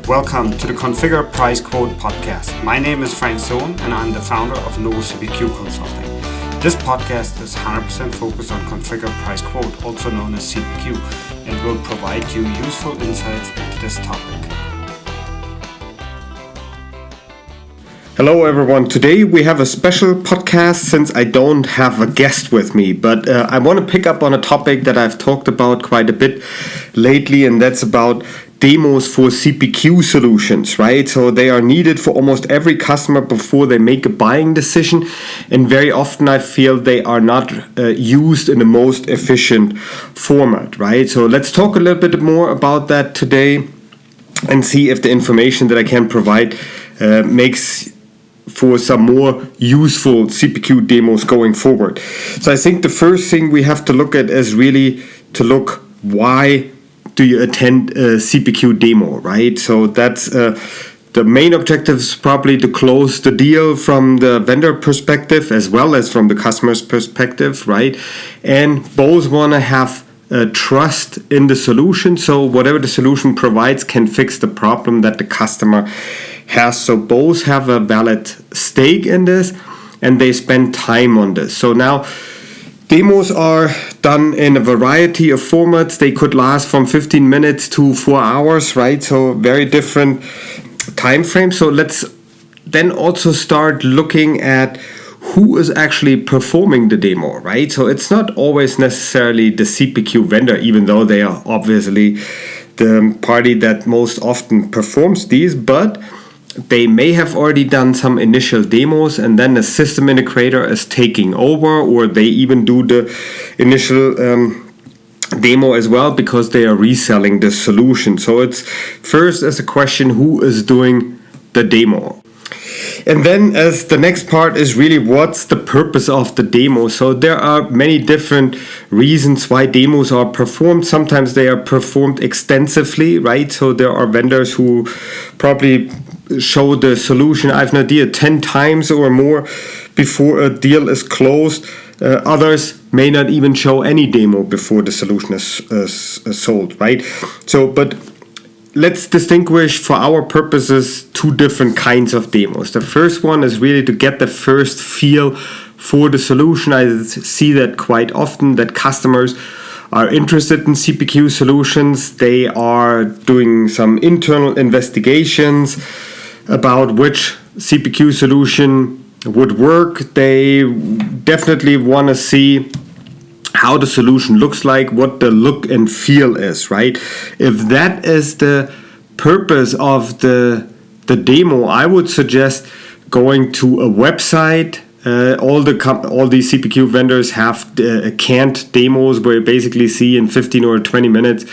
Welcome to the Configure Price Quote podcast. My name is Frank.Sohn and I'm the founder of CPQ Consulting. This podcast is 100% focused on Configure Price Quote, also known as CPQ, and will provide you useful insights into this topic. Hello everyone, today we have a special podcast since I don't have a guest with me, but I want to pick up on a topic that I've talked about quite a bit lately, and that's about demos for CPQ solutions, right? So they are needed for almost every customer before they make a buying decision, and very often I feel they are not used in the most efficient format, right? So let's talk a little bit more about that today and see if the information that I can provide makes for some more useful CPQ demos going forward. So I think the first thing we have to look at is really to look why do you attend a CPQ demo, right? So that's the main objective is probably to close the deal from the vendor perspective as well as from the customer's perspective, right? And both want to have trust in the solution, so whatever the solution provides can fix the problem that the customer has. So both have a valid stake in this and they spend time on this. So now demos are done in a variety of formats. They could last from 15 minutes to 4 hours, right? So very different time frames. So let's then also start looking at who is actually performing the demo, right? So it's not always necessarily the CPQ vendor, even though they are obviously the party that most often performs these, but they may have already done some initial demos and then a system integrator is taking over, or they even do the initial demo as well because they are reselling the solution. So it's first as a question, who is doing the demo? And then as the next part is really what's the purpose of the demo. So there are many different reasons why demos are performed. Sometimes they are performed extensively, right? So there are vendors who probably show the solution, I have an idea, 10 times or more before a deal is closed. Others may not even show any demo before the solution is sold, right? So, but let's distinguish for our purposes two different kinds of demos. The first one is really to get the first feel for the solution. I see that quite often that customers are interested in CPQ solutions. They are doing some internal investigations about which CPQ solution would work. They definitely want to see how the solution looks like, what the look and feel is, right? If that is the purpose of the demo, I would suggest going to a website. All these CPQ vendors have canned demos where you basically see in 15 or 20 minutes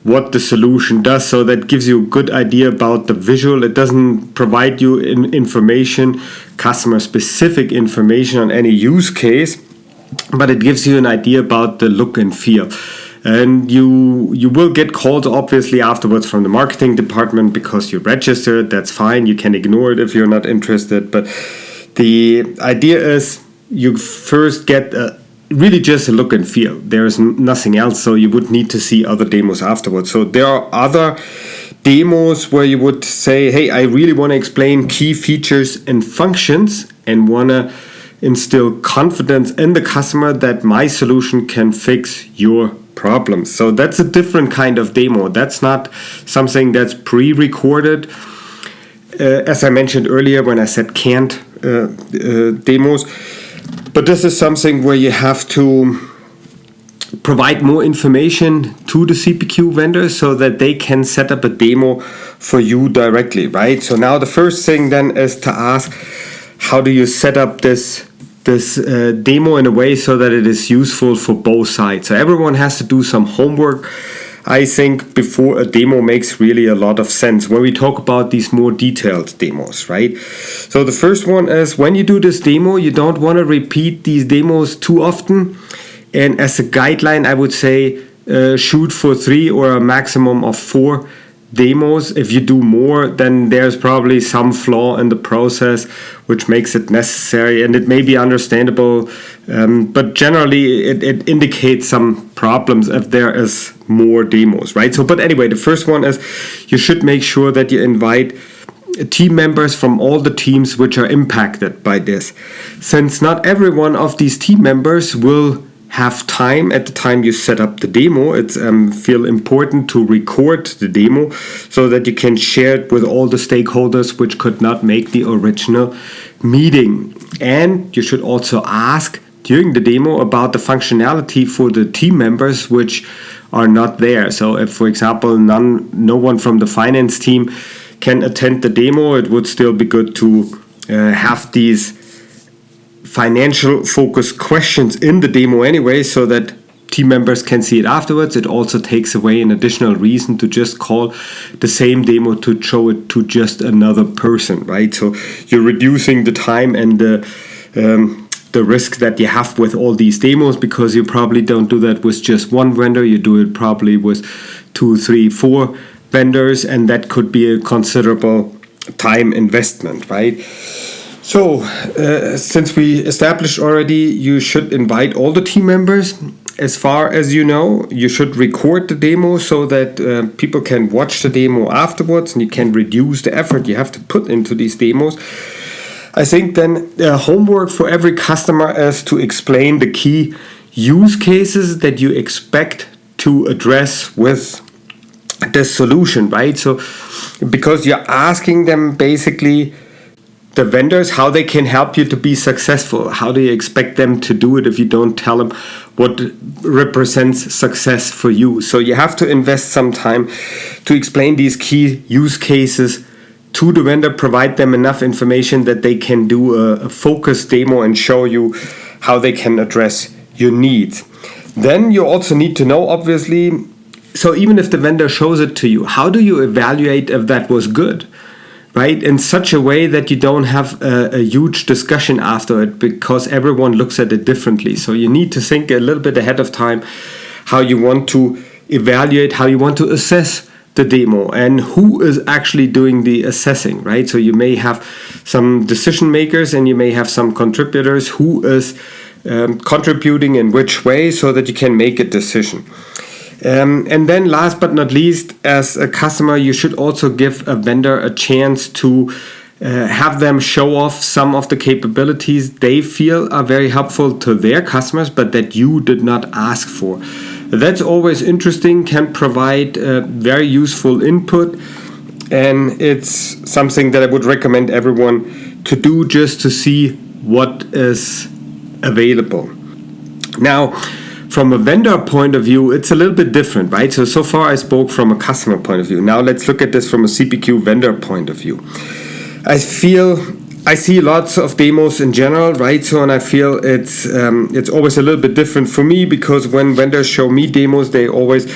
what the solution does. So that gives you a good idea about the visual. It doesn't provide you information, customer-specific information on any use case, but it gives you an idea about the look and feel. And you will get calls obviously afterwards from the marketing department because you registered. That's fine. You can ignore it if you're not interested. But the idea is you first get really just a look and feel. There's nothing else. So you would need to see other demos afterwards. So there are other demos where you would say, hey, I really want to explain key features and functions and want to instill confidence in the customer that my solution can fix your problems. So that's a different kind of demo. That's not something that's pre-recorded. As I mentioned earlier when I said canned demos. But this is something where you have to provide more information to the CPQ vendor so that they can set up a demo for you directly, right? So now the first thing then is to ask, how do you set up this demo in a way so that it is useful for both sides? So everyone has to do some homework, I think, before a demo makes really a lot of sense when we talk about these more detailed demos, right? So the first one is when you do this demo, you don't want to repeat these demos too often. And as a guideline, I would say shoot for 3 or a maximum of 4 demos. If you do more, then there's probably some flaw in the process which makes it necessary, and it may be understandable, but generally it indicates some problems if there is more demos, right? So, but anyway, the first one is you should make sure that you invite team members from all the teams which are impacted by this, since not every one of these team members will have time at the time you set up the demo. It's feel important to record the demo so that you can share it with all the stakeholders which could not make the original meeting. And you should also ask during the demo about the functionality for the team members which are not there. So if, for example, no one from the finance team can attend the demo, it would still be good to have these financial focused questions in the demo anyway, so that team members can see it afterwards. It also takes away an additional reason to just call the same demo to show it to just another person, right? So you're reducing the time and the risk that you have with all these demos, because you probably don't do that with just one vendor. You do it probably with 2, 3, 4 vendors, and that could be a considerable time investment, right? So, since we established already, you should invite all the team members. As far as you know, you should record the demo so that people can watch the demo afterwards, and you can reduce the effort you have to put into these demos. I think then homework for every customer is to explain the key use cases that you expect to address with this solution, right? So, because you're asking them basically, the vendors, how they can help you to be successful. How do you expect them to do it if you don't tell them what represents success for you? So you have to invest some time to explain these key use cases to the vendor, provide them enough information that they can do a focused demo and show you how they can address your needs. Then you also need to know, obviously, so even if the vendor shows it to you, how do you evaluate if that was good? Right, in such a way that you don't have a huge discussion after it, because everyone looks at it differently. So you need to think a little bit ahead of time how you want to evaluate, how you want to assess the demo, and who is actually doing the assessing, right? So you may have some decision makers and you may have some contributors who is contributing in which way, so that you can make a decision. And then last but not least, as a customer, you should also give a vendor a chance to have them show off some of the capabilities they feel are very helpful to their customers, but that you did not ask for. That's always interesting, can provide very useful input, and it's something that I would recommend everyone to do just to see what is available. Now, from a vendor point of view, it's a little bit different, right? So far I spoke from a customer point of view. Now let's look at this from a CPQ vendor point of view. I see lots of demos in general, right? So, and I feel it's always a little bit different for me, because when vendors show me demos, they always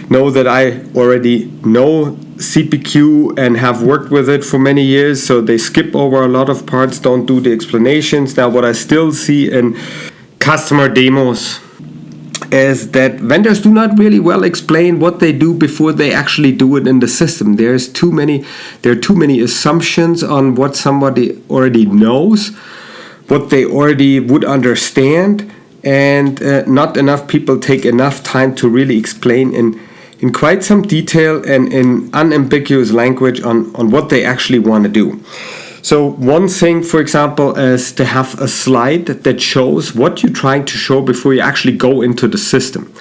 know that I already know CPQ and have worked with it for many years. So they skip over a lot of parts, don't do the explanations. Now, what I still see in customer demos is that vendors do not really well explain what they do before they actually do it in the system. There are too many assumptions on what somebody already knows, what they already would understand, and not enough people take enough time to really explain in quite some detail and in unambiguous language on what they actually want to do. So one thing, for example, is to have a slide that shows what you're trying to show before you actually go into the system.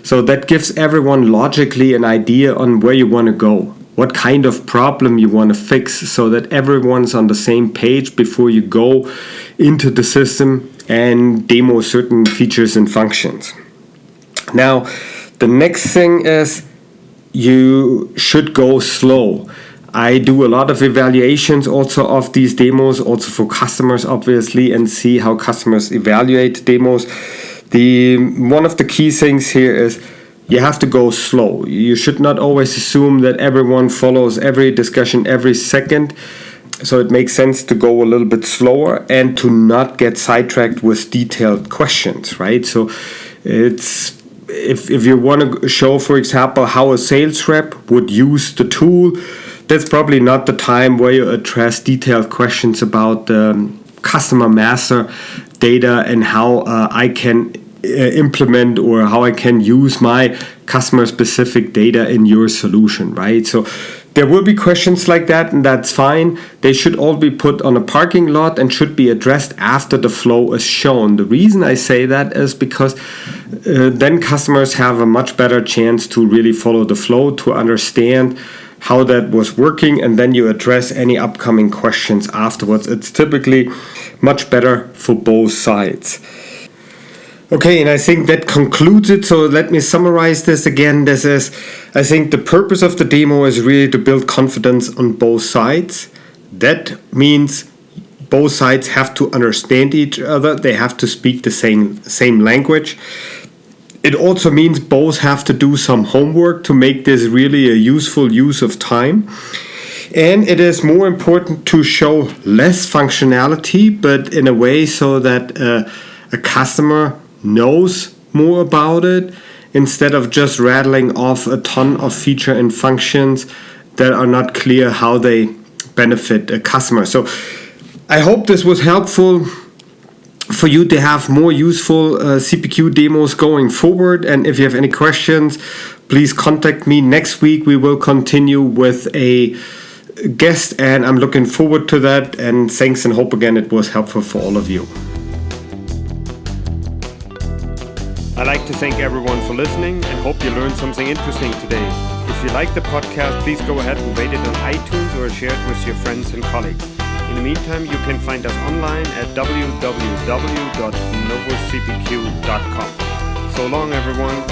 So that gives everyone logically an idea on where you want to go, what kind of problem you want to fix, so that everyone's on the same page before you go into the system and demo certain features and functions. Now, the next thing is you should go slow. I do a lot of evaluations also of these demos, also for customers, obviously, and see how customers evaluate demos. One of the key things here is you have to go slow. You should not always assume that everyone follows every discussion every second. So it makes sense to go a little bit slower and to not get sidetracked with detailed questions, right? So if you want to show, for example, how a sales rep would use the tool, that's probably not the time where you address detailed questions about customer master data and how I can implement or how I can use my customer specific data in your solution, right? So there will be questions like that, and that's fine. They should all be put on a parking lot and should be addressed after the flow is shown. The reason I say that is because then customers have a much better chance to really follow the flow, to understand how that was working, and then you address any upcoming questions afterwards. It's typically much better for both sides. Okay, and I think that concludes it. So let me summarize this again. I think the purpose of the demo is really to build confidence on both sides. That means both sides have to understand each other. They have to speak the same language. It also means both have to do some homework to make this really a useful use of time. And it is more important to show less functionality, but in a way so that a customer knows more about it, instead of just rattling off a ton of feature and functions that are not clear how they benefit a customer. So I hope this was helpful for you to have more useful CPQ demos going forward. And if you have any questions, please contact me. Next week we will continue with a guest, and I'm looking forward to that. And thanks, and hope again it was helpful for all of you. I'd like to thank everyone for listening and hope you learned something interesting today. If you like the podcast, please go ahead and rate it on iTunes or share it with your friends and colleagues. In the meantime, you can find us online at www.novocpq.com. So long, everyone.